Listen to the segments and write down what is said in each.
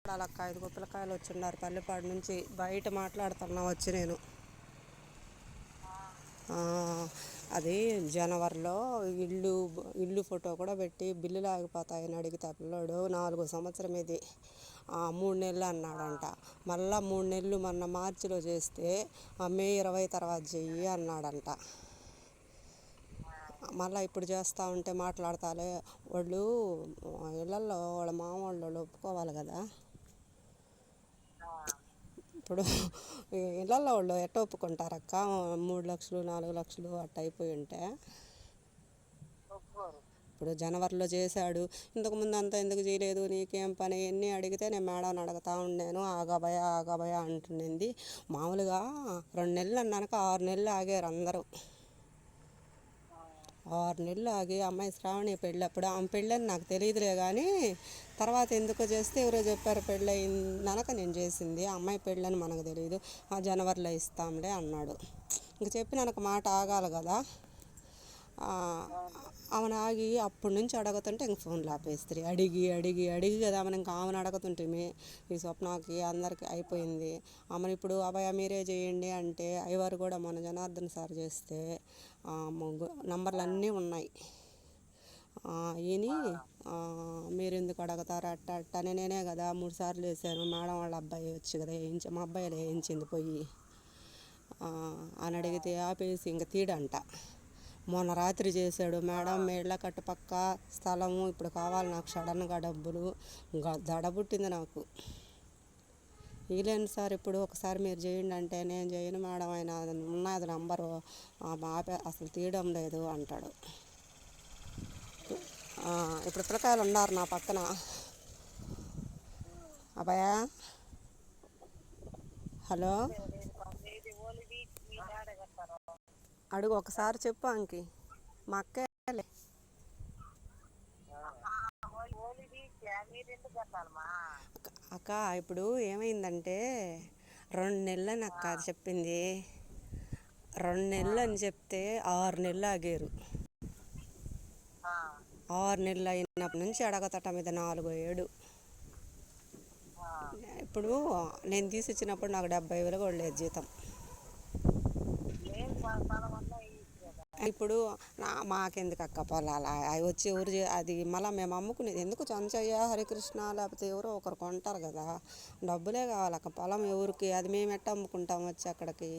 అక్క 5 పిల్లకాయలు వచ్చిన్నారు పల్లెపాడు నుంచి బయట మాట్లాడుతున్నా వచ్చి నేను అది జనవరిలో ఇల్లు ఫోటో కూడా పెట్టి బిల్లులు ఆగిపోతాయని అడిగితే ఆ పిల్లోడు 4 సంవత్సరం ఇది 3 నెలలు అన్నాడంట. మళ్ళా 3 నెలలు మొన్న మార్చిలో చేస్తే మే 20 తర్వాత చెయ్యి అన్నాడంట. మళ్ళీ ఇప్పుడు చేస్తూ ఉంటే మాట్లాడతాలే వాళ్ళు ఇళ్ళల్లో వాళ్ళ మామూళ్ళు ఒప్పుకోవాలి కదా. ఇప్పుడు ఇళ్ళల్లో వాళ్ళు ఎట్ట ఒప్పుకుంటారక్క 3 లక్షలు 4 లక్షలు అట్ట అయిపోయి ఉంటే. ఇప్పుడు జనవరిలో చేశాడు, ఇంతకుముందు అంతా ఎందుకు చేయలేదు, నీకేం పని ఎన్ని అడిగితే నేను మేడం అడుగుతా ఉండేను ఆగాభయ అంటుండింది. మామూలుగా 2 నెలలు అన్నాక 6 నెలలు ఆగారు అందరూ. 6 నెలలు ఆగి అమ్మాయి శ్రావణి పెళ్ళి అప్పుడు ఆమె పెళ్ళని నాకు తెలియదులే కానీ తర్వాత ఎందుకో చేస్తే ఎవరో చెప్పారు పెళ్ళి అయిందనక నేను చేసింది, అమ్మాయి పెళ్ళని మనకు తెలియదు, జనవరిలో ఇస్తాంలే అన్నాడు. ఇంక చెప్పినాక మాట ఆగాలి కదా. ఆమెను ఆగి అప్పటి నుంచి అడుగుతుంటే ఇంక ఫోన్లు ఆపేస్తారు. అడిగి కదా మనం ఇంకా ఆమెను అడుగుతుంటే ఈ స్వప్నకి అందరికీ అయిపోయింది. ఆమెను ఇప్పుడు అభయ మీరే చేయండి అంటే అయ్యవారు కూడా మన జనార్దన్ సార్ చేస్తే నంబర్లు అన్నీ ఉన్నాయి. ఈయని మీరు ఎందుకు అడుగుతారు అట్ట అని నేనే కదా 3 సార్లు వేసాను, మేడం వాళ్ళ అబ్బాయి వచ్చి కదా మా అబ్బాయిలు వేయించింది పోయి అని అడిగితే ఆపేసి ఇంక తీడంట. మొన్న రాత్రి చేశాడు, మేడం మేళ్ళ కట్టుపక్క స్థలము ఇప్పుడు కావాలి నాకు సడన్గా డబ్బులు, దడబుట్టింది నాకు. ఇలేండి సార్ ఇప్పుడు ఒకసారి మీరు చేయండి అంటే నేను చేయను మేడం, ఆయన ఉన్నది నంబరు అసలు తీయడం లేదు అంటాడు. ఇప్పుడు పిల్లకాయలు ఉన్నారు నా పక్కన. అబ్బాయ హలో అడుగు ఒకసారి చెప్పు అంకి మా అక్కేలే. అక్క ఇప్పుడు ఏమైందంటే 2 నెలలు అని అక్క చెప్పింది. 2 నెలలు అని చెప్తే 6 నెలలు ఆగారు. 6 నెలలు అయినప్పటి నుంచి అడగతట మీద 4వ ఏడు. ఇప్పుడు నేను తీసిచ్చినప్పుడు నాకు 70,000 కూడా లేదు జీతం. ఇప్పుడు మాకెందుకు అక్క పొలాలు అవి వచ్చి ఎవరు అది మళ్ళీ మేము అమ్ముకునేది ఎందుకు, చంచయ్య హరికృష్ణ లేకపోతే ఎవరో ఒకరు కొంటారు కదా, డబ్బులే కావాలక్క. పొలం ఎవరికి అది మేము ఎట్ట అమ్ముకుంటాం వచ్చి అక్కడికి.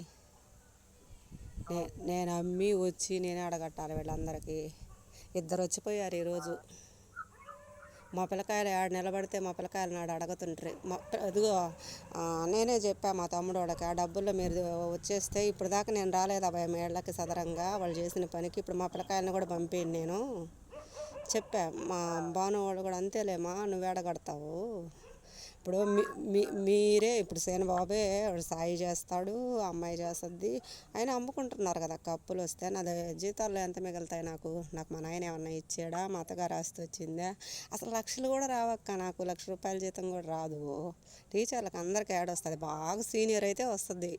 నేను అమ్మి వచ్చి నేనే అడగట్టాలి వీళ్ళందరికీ. 2 వచ్చిపోయారు ఈరోజు. మా పిల్లకాయలు 7 నిలబడితే మా పిల్లకాయలు నాడు అడుగుతుంటారు. ఇదిగో నేనే చెప్పా మా తమ్ముడు వాడికి, ఆ డబ్బుల్లో మీరు వచ్చేస్తే ఇప్పుడు దాకా నేను రాలేదు అబ్బాయి మేళ్ళకి సదరంగా వాళ్ళు చేసిన పనికి, ఇప్పుడు మా పిల్లకాయలను కూడా పంపేయండి నేను చెప్పా. మా భాను వాళ్ళు కూడా అంతేలేమా నువ్వు ఏడగడతావు, ఇప్పుడు మీరే ఇప్పుడు సేనబాబే సాయి చేస్తాడు, అమ్మాయి చేస్తుంది, అయినా అమ్ముకుంటున్నారు కదా అప్పులు వస్తే నాది జీతాల్లో ఎంత మిగులుతాయి నాకు మా నాయన ఏమన్నా ఇచ్చాడా, మా అత్తగారు ఆస్తి వచ్చిందా, అసలు లక్షలు కూడా రావక్క నాకు, ₹1,00,000 జీతం కూడా రాదు. టీచర్లకు అందరికీ ఏడొస్తుంది, బాగా సీనియర్ అయితే వస్తుంది,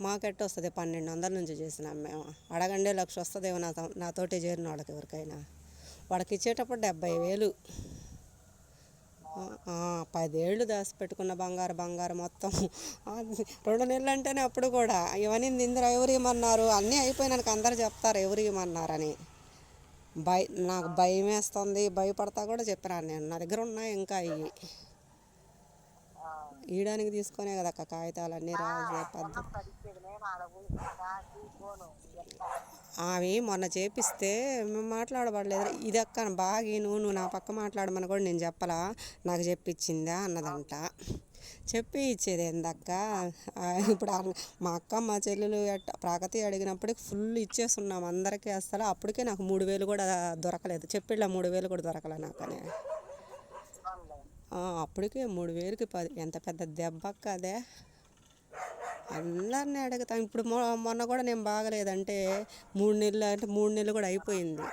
మాకెట్ట వస్తుంది 1,200 నుంచి చేసినాం మేము. అడగండే 1,00,000 వస్తుందేమో నాతోటి చేరిన వాళ్ళకి ఎవరికైనా. వాడికి ఇచ్చేటప్పుడు 70,000. 10 ఏళ్ళు దాచిపెట్టుకున్న బంగారు మొత్తం 2 నెలలు అంటేనే అప్పుడు కూడా ఇవన్నీ ఇందులో ఎవరు ఇవ్వమన్నారు, అన్నీ అయిపోయినాక అందరు చెప్తారు ఎవరు ఇవ్వమన్నారని. నాకు భయం వేస్తుంది, భయపడతా కూడా చెప్పినాను నేను. నా దగ్గర ఉన్నాయి ఇంకా ఇవి ఇయడానికి తీసుకునే కదా అక్క కాగితాలన్నీ రాసే పద్ధతి. అవి మొన్న చేపిస్తే మేము మాట్లాడబడలేదు, ఇది అక్క బాగా నువ్వు నా పక్క మాట్లాడమని కూడా నేను చెప్పలా, నాకు చెప్పించిందా అన్నదంట. చెప్పి ఇచ్చేది ఏందక్క. ఇప్పుడు మా అక్క మా చెల్లెలు ప్రాగతి అడిగినప్పటికి ఫుల్ ఇచ్చేస్తున్నాం అందరికీ. అసలు అప్పటికే నాకు 3,000 కూడా దొరకలేదు, చెప్పిళ్ళ 3,000 కూడా దొరకలే నాకనే. అప్పటికే 3,000కి 10 ఎంత పెద్ద దెబ్బ అక్క అదే. అందరినీ అడుగుతాం. ఇప్పుడు మొన్న కూడా నేను బాగలేదంటే 3 నెలలు అంటే 3 నెలలు కూడా అయిపోయింది.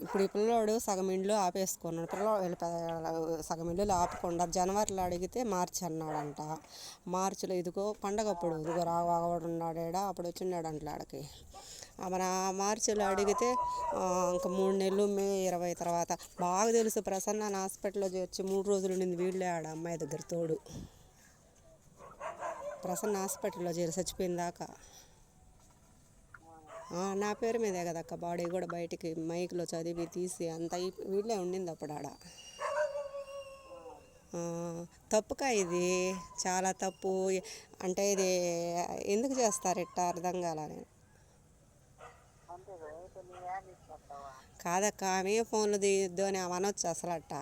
ఇప్పుడు ఈ పిల్లోడు సగం ఇండ్లు ఆపేసుకున్నాడు. సగం ఇల్లు ఆపకుండా జనవరిలో అడిగితే మార్చి అన్నాడంట. మార్చిలో ఇదిగో పండగప్పుడు ఇదిగో రావాడు ఉన్నాడా అప్పుడు వచ్చిన్నాడంట ఆడికి. మన మార్చిలో అడిగితే ఇంకా 3 నెలలు మే 20 తర్వాత బాగా తెలుసు. ప్రసన్న హాస్పిటల్లో చేర్చి 3 రోజులు నింది వీళ్ళే ఆడ అమ్మాయి దగ్గర తోడు. ప్రసన్న హాస్పిటల్లో చేరి చచ్చిపోయిన దాకా నా పేరు మీదే కదక్క బాడీ కూడా బయటికి మైక్లో చదివి తీసి అంత వీళ్ళే ఉండింది అప్పుడు ఆడ. తప్పుకా ఇది చాలా తప్పు. అంటే ఇది ఎందుకు చేస్తారు ఇట్టా అర్థం కాలని. కాదక్క ఆమె ఫోన్లు తీయద్దు అని అనొచ్చు అసలు అట్ట.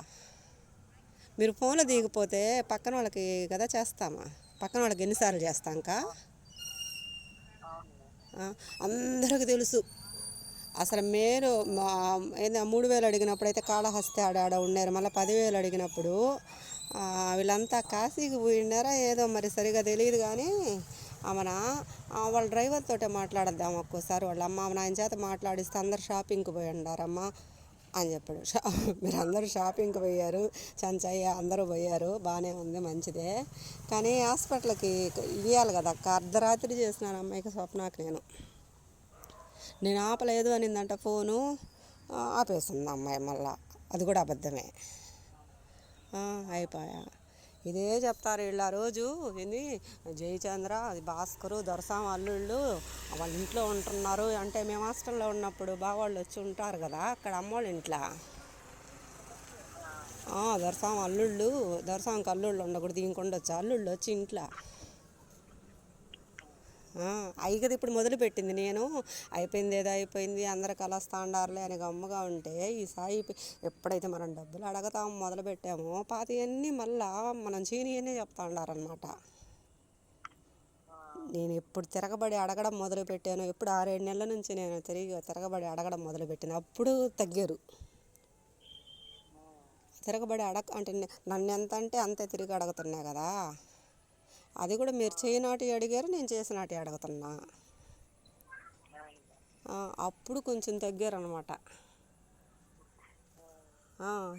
మీరు ఫోన్లు దిగిపోతే పక్కన వాళ్ళకి కదా చేస్తామా, పక్కన వాళ్ళకి ఎన్నిసార్లు చేస్తాంకా. అందరికి తెలుసు అసలు. మీరు ఏంది 3000 అడిగినప్పుడు అయితే కాళహస్తి ఆడ ఉన్నారు. మళ్ళీ 10,000 అడిగినప్పుడు వీళ్ళంతా కాశీకి పోయినారా ఏదో మరి సరిగా తెలియదు. కానీ ఆమెన వాళ్ళ డ్రైవర్ తోటే మాట్లాడద్దాం ఒక్కోసారి. వాళ్ళ అమ్మ నాయన చేత మాట్లాడిస్తే అందరు షాపింగ్కి పోయి ఉండారమ్మా అని చెప్పాడు. మీరు అందరూ షాపింగ్కి పోయారు, చంచయ్య అందరూ పోయారు, బాగానే ఉంది మంచిదే. కానీ హాస్పిటల్కి ఇవ్వాలి కదా అక్క. అర్ధరాత్రి చేసినాను అమ్మాయికి స్వప్నాకి నేను ఆపలేదు అనిందంట ఫోను. ఆపేస్తుంది అమ్మాయి మళ్ళా. అది కూడా అబద్ధమే. అయిపోయా. ఇదే చెప్తారు వీళ్ళు. ఆ రోజు ఏంది జయచంద్ర అది భాస్కరు దొరసాం అల్లుళ్ళు వాళ్ళ ఇంట్లో ఉంటున్నారు అంటే మేము హాస్టల్లో ఉన్నప్పుడు బావాళ్ళు వచ్చి ఉంటారు కదా అక్కడ అమ్మోళ్ళ ఇంట్లో. దొరసాం అల్లుళ్ళు, దొరసాంకి అల్లుళ్ళు ఉండకూడదు ఇంకొండ వచ్చి అల్లుళ్ళు వచ్చి ఇంట్లో అవి కదా ఇప్పుడు మొదలుపెట్టింది. నేను అయిపోయింది ఏదో అయిపోయింది అందరు కలుస్తా ఉండారులే అని గమ్ముగా ఉంటే ఈ సాయి ఎప్పుడైతే మనం డబ్బులు అడగతాము మొదలు పెట్టామో పాతవన్నీ మళ్ళా మనం చీనియనే చెప్తా ఉండారనమాట. నేను ఎప్పుడు తిరగబడి అడగడం మొదలుపెట్టాను, ఎప్పుడు 6-7 నెలల నుంచి నేను తిరగబడి అడగడం మొదలుపెట్టాను. అప్పుడు తగ్గారు. తిరగబడి అంటే నన్ను ఎంత అంటే అంతే తిరిగి అడుగుతున్నా కదా. అది కూడా మీరు చేయనాటి అడిగారు, నేను చేసినాటి అడుగుతున్నా. అప్పుడు కొంచెం తగ్గారు అనమాట.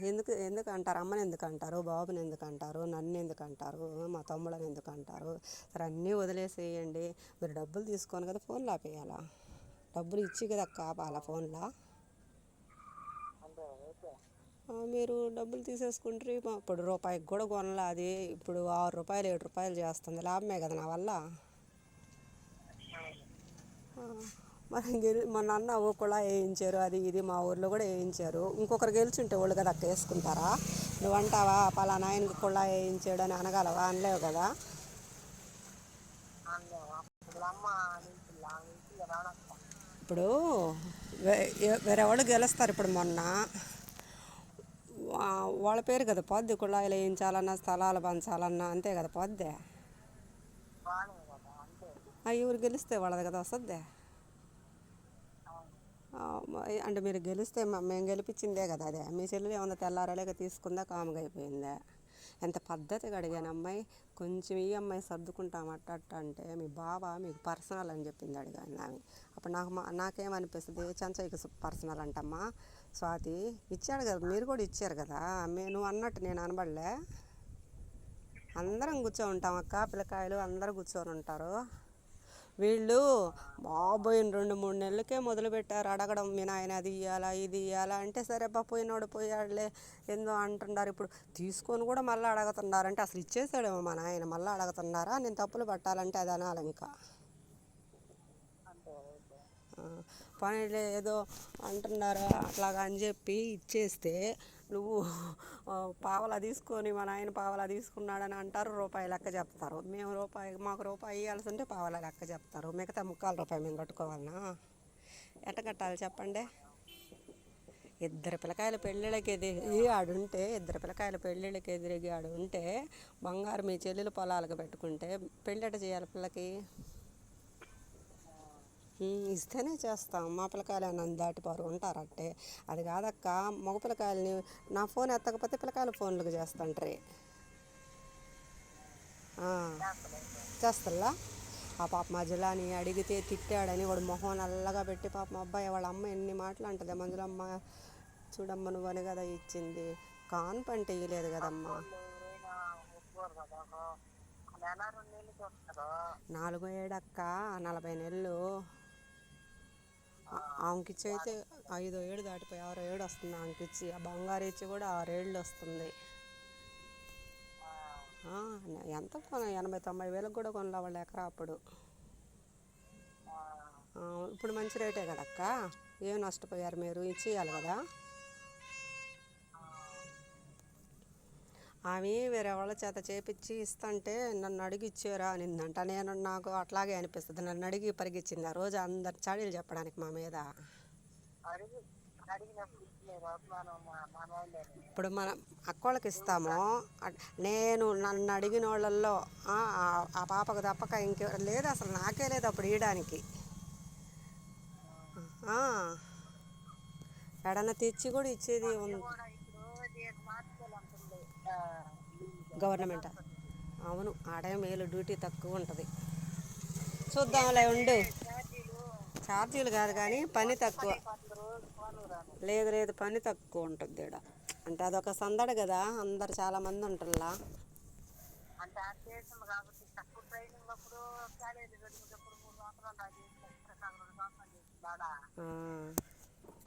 ఎందుకు అంటారు, అమ్మని ఎందుకు అంటారు, బాబుని ఎందుకు అంటారు, నన్ను ఎందుకు అంటారు, మా తమ్ముళ్ళని ఎందుకు అంటారు. సరే అన్నీ వదిలేసేయండి. మీరు డబ్బులు తీసుకొని కదా ఫోన్లో ఆపేయాలా, డబ్బులు ఇచ్చి కదా ఆపాలా ఫోన్లో. మీరు డబ్బులు తీసేసుకుంటారు. ఇప్పుడు రూపాయికి కూడా కొనలే అది. ఇప్పుడు 6 రూపాయలు 7 రూపాయలు చేస్తుంది. లాభమే కదా నా వల్ల. మరి మొన్న అన్న ఓ కుళాయి వేయించారు అది ఇది మా ఊర్లో కూడా వేయించారు. ఇంకొకరు గెలిచుంటే వాళ్ళు కదా అక్క వేసుకుంటారా. నువ్వు అంటావా పలానా ఆయనకి కుళాయి వేయించాడు అని అనగలవా, అనలేవు కదా. ఇప్పుడు వేరే వాళ్ళు గెలుస్తారు. ఇప్పుడు మొన్న వాళ్ళ పేరు కదా పోద్ది, కుళాయిలు వేయించాలన్నా స్థలాలు పంచాలన్నా అంతే కదా పోద్ది. ఎవరు గెలిస్తే వాళ్ళది కదా వస్తుంది. అంటే మీరు గెలిస్తే మేము గెలిపించిందే కదా అదే. మీ చెల్లెలు ఏమన్నా తెల్లారలేక తీసుకుందా కాముగా అయిపోయిందా. ఎంత పద్ధతిగా అడిగాను అమ్మాయి కొంచెం ఈ అమ్మాయి సర్దుకుంటాం అట్ట అంటే మీ బావ మీకు పర్సనల్ అని చెప్పింది అడిగాను ఆమె. అప్పుడు నాకేమనిపిస్తుంది, చంచయ్యకి పర్సనల్ అంటమ్మా స్వాతి ఇచ్చాడు కదా, మీరు కూడా ఇచ్చారు కదా, నువ్వు అన్నట్టు నేను అనబడలే. అందరం కూర్చొని ఉంటాం అక్క, పిల్లకాయలు అందరూ కూర్చొని ఉంటారు. వీళ్ళు బాబోయిన 2-3 నెలలకే మొదలుపెట్టారు అడగడం. మీ నాయన అది ఇవ్వాలా ఇది ఇవ్వాలా అంటే సరే పోయినోడు పోయాడులే ఏందో అంటున్నారు. ఇప్పుడు తీసుకొని కూడా మళ్ళీ అడుగుతున్నారు. అంటే అసలు ఇచ్చేసాడేమో మా నాయన మళ్ళీ అడుగుతున్నారా. నేను తప్పులు పట్టాలంటే అది అనాలి. ఇంకా పని ఏదో అంటున్నారు అట్లాగా అని చెప్పి ఇచ్చేస్తే నువ్వు పావలా తీసుకొని మా నాయన పావలా తీసుకున్నాడని అంటారు. రూపాయి లెక్క చెప్తారు. మాకు రూపాయి ఇవ్వాల్సి ఉంటే పావలా లెక్క చెప్తారు. మిగతా 3/4 రూపాయి మేము కట్టుకోవాలన్నా ఎట్ట కట్టాలి చెప్పండి. ఇద్దరు పిల్లకాయల పెళ్ళిళ్ళకి ఎదిగి ఆడుంటే, ఇద్దరు పిల్లకాయల పెళ్ళిళ్ళకి ఎదిరిగి ఆడు ఉంటే బంగారు మీ చెల్లెలు పొలాలకు పెట్టుకుంటే పెళ్ళెట చేయాలి పిల్లకి. ఇస్తేనే చేస్తాం. మా పిల్లకాయలు నన్ను దాటిపారు ఉంటారట్టే. అది కాదక్క మగ పిల్లకాయలని నా ఫోన్ ఎత్తకపోతే పిల్లకాయల ఫోన్లకు చేస్తుంటారు. చేస్తల్లా ఆ పాప మంజులాని అడిగితే తిట్టాడని వాడు మొహం నల్లగా పెట్టి పాప మా అబ్బాయి వాళ్ళ అమ్మ ఎన్ని మాటలు అంటుంది మంజులమ్మ చూడమ్మ నువ్వని కదా ఇచ్చింది, కాన్పు అంటే ఇవ్వలేదు కదమ్మా. ఎవరైనా ఒప్పుకోరు కదా. 1 నెల 2 నెలలకి వస్తారు. 4 ఏడక్క, 40 నెలలు. ఆమెకిచ్చి అయితే 5 ఏడు దాటిపోయి 6 ఏడు వస్తుంది ఆమెకిచ్చి. ఆ బంగారు ఇచ్చి కూడా 6 ఏళ్ళు వస్తుంది. ఎంత 80-90 వేలకు కూడా కొనలే వాళ్ళ ఎకరా అప్పుడు. ఇప్పుడు మంచి రేటే కదక్క, ఏం నష్టపోయారు మీరు, ఇచ్చేయాలి కదా. ఆమె వేరే వాళ్ళ చేత చేపించి ఇస్తుంటే నన్ను అడిగి ఇచ్చారా అనిందంట. నాకు అట్లాగే అనిపిస్తుంది, నన్ను అడిగి పరిగించింది ఆ రోజు అందరు చాడీలు చెప్పడానికి మా మీద. ఇప్పుడు మనం అక్కోళ్ళకి ఇస్తాము, నేను నన్ను అడిగిన వాళ్ళల్లో ఆ పాపకు తప్పక ఇంకెవరు లేదు, అసలు నాకే లేదు అప్పుడు ఇవ్వడానికి. ఎడన్నా తెచ్చి కూడా ఇచ్చేది ఉంది గవర్నమెంట్. అవును, ఆడే మేలు, డ్యూటీ తక్కువ ఉంటుంది. చూద్దాంలే ఉండు. ఛార్జీలు కాదు కానీ పని తక్కువ. లేదు లేదు, పని తక్కువ ఉంటుంది ఈడ. అంటే అదొక సందడి కదా, అందరు చాలామంది ఉంటారులా.